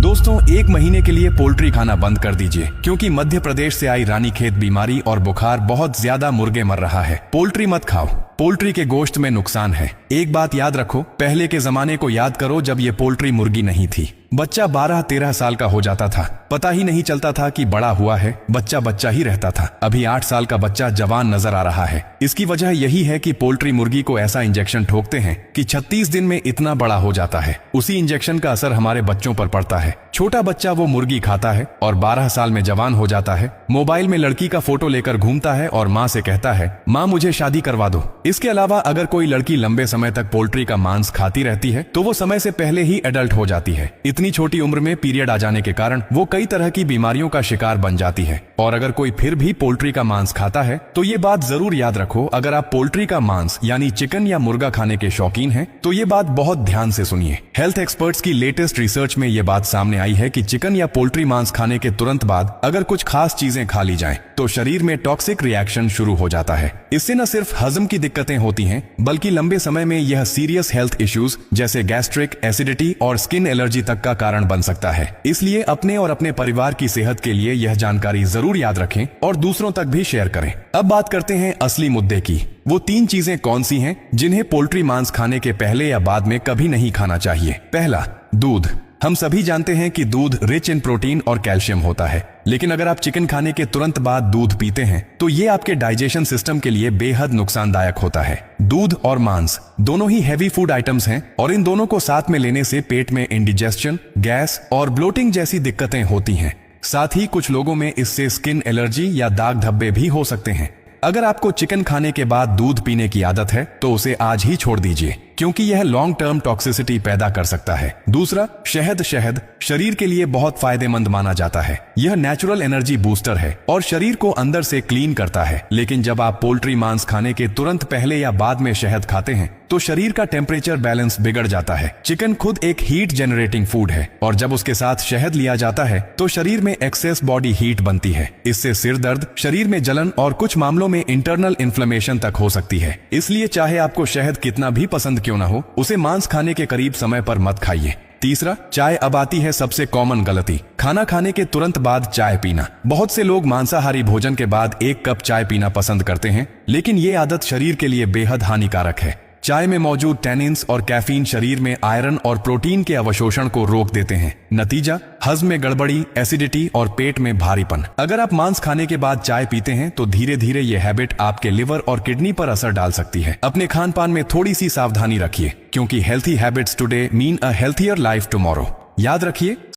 दोस्तों, एक महीने के लिए पोल्ट्री खाना बंद कर दीजिए, क्योंकि मध्य प्रदेश से आई रानीखेत बीमारी और बुखार बहुत ज्यादा मुर्गे मर रहा है। पोल्ट्री मत खाओ, पोल्ट्री के गोश्त में नुकसान है। एक बात याद रखो, पहले के जमाने को याद करो जब ये पोल्ट्री मुर्गी नहीं थी। बच्चा 12-13 साल का हो जाता था, पता ही नहीं चलता था कि बड़ा हुआ है, बच्चा बच्चा ही रहता था। अभी 8 साल का बच्चा जवान नजर आ रहा है। इसकी वजह यही है कि पोल्ट्री मुर्गी को ऐसा इंजेक्शन ठोकते हैं कि 36 दिन में इतना बड़ा हो जाता है। उसी इंजेक्शन का असर हमारे बच्चों पर पड़ता है। छोटा बच्चा वो मुर्गी खाता है और 12 साल में जवान हो जाता है। मोबाइल में लड़की का फोटो लेकर घूमता है और माँ से कहता है, माँ मुझे शादी करवा दो। इसके अलावा अगर कोई लड़की लंबे समय तक पोल्ट्री का मांस खाती रहती है तो वो समय से पहले ही एडल्ट हो जाती है। इतनी छोटी उम्र में पीरियड आ जाने के कारण वो कई तरह की बीमारियों का शिकार बन जाती है। और अगर कोई फिर भी पोल्ट्री का मांस खाता है तो ये बात जरूर याद रखो, अगर आप पोल्ट्री का मांस यानी चिकन या मुर्गा खाने के शौकीन हैं तो ये बात बहुत ध्यान से सुनिए। हेल्थ एक्सपर्ट्स की लेटेस्ट रिसर्च में ये बात सामने आई है कि चिकन या पोल्ट्री मांस खाने के तुरंत बाद अगर कुछ खास चीजें खा ली जाएं तो शरीर में टॉक्सिक रिएक्शन शुरू हो जाता है। इससे न सिर्फ हजम की दिक्कतें होती हैं, बल्कि लंबे समय में यह सीरियस हेल्थ इश्यूज जैसे गैस्ट्रिक, एसिडिटी और स्किन एलर्जी तक का कारण बन सकता है। इसलिए अपने और अपने परिवार की सेहत के लिए यह जानकारी जरूर याद रखें और दूसरों तक भी शेयर करें। अब बात करते हैं असली मुद्दे की। वो 3 चीजें कौन सी हैं जिन्हें पोल्ट्री मांस खाने के पहले या बाद में कभी नहीं खाना चाहिए। पहला, दूध। हम सभी जानते हैं कि दूध रिच इन प्रोटीन और कैल्शियम होता है, लेकिन अगर आप चिकन खाने के तुरंत बाद दूध पीते हैं तो ये आपके डाइजेशन सिस्टम के लिए बेहद नुकसानदायक होता है। दूध और मांस दोनों ही हैवी फूड आइटम्स हैं और इन दोनों को साथ में लेने से पेट में इंडिजेशन, गैस और ब्लोटिंग जैसी दिक्कतें होती हैं। साथ ही कुछ लोगों में इससे स्किन एलर्जी या दाग धब्बे भी हो सकते हैं। अगर आपको चिकन खाने के बाद दूध पीने की आदत है तो उसे आज ही छोड़ दीजिए, क्योंकि यह लॉन्ग टर्म टॉक्सिसिटी पैदा कर सकता है। दूसरा, शहद। शहद शरीर के लिए बहुत फायदेमंद माना जाता है। यह नेचुरल एनर्जी बूस्टर है और शरीर को अंदर से क्लीन करता है। लेकिन जब आप पोल्ट्री मांस खाने के तुरंत पहले या बाद में शहद खाते हैं तो शरीर का टेम्परेचर बैलेंस बिगड़ जाता है। चिकन खुद एक हीट जनरेटिंग फूड है और जब उसके साथ शहद लिया जाता है तो शरीर में एक्सेस बॉडी हीट बनती है। इससे सिर दर्द, शरीर में जलन और कुछ मामलों में इंटरनल इन्फ्लेमेशन तक हो सकती है। इसलिए चाहे आपको शहद कितना भी पसंद क्यों ना हो, उसे मांस खाने के करीब समय पर मत खाइए। तीसरा, चाय। अब आती है सबसे कॉमन गलती, खाना खाने के तुरंत बाद चाय पीना। बहुत से लोग मांसाहारी भोजन के बाद 1 कप चाय पीना पसंद करते हैं, लेकिन ये आदत शरीर के लिए बेहद हानिकारक है। चाय में मौजूद टैनिन्स और कैफीन शरीर में आयरन और प्रोटीन के अवशोषण को रोक देते हैं। नतीजा, हजम में गड़बड़ी, एसिडिटी और पेट में भारीपन। अगर आप मांस खाने के बाद चाय पीते हैं तो धीरे धीरे ये हैबिट आपके लिवर और किडनी पर असर डाल सकती है। अपने खान पान में थोड़ी सी सावधानी रखिए, क्योंकि हेल्थी हैबिट्स टुडे मीन अ हेल्थियर लाइफ टुमारो। याद रखिए,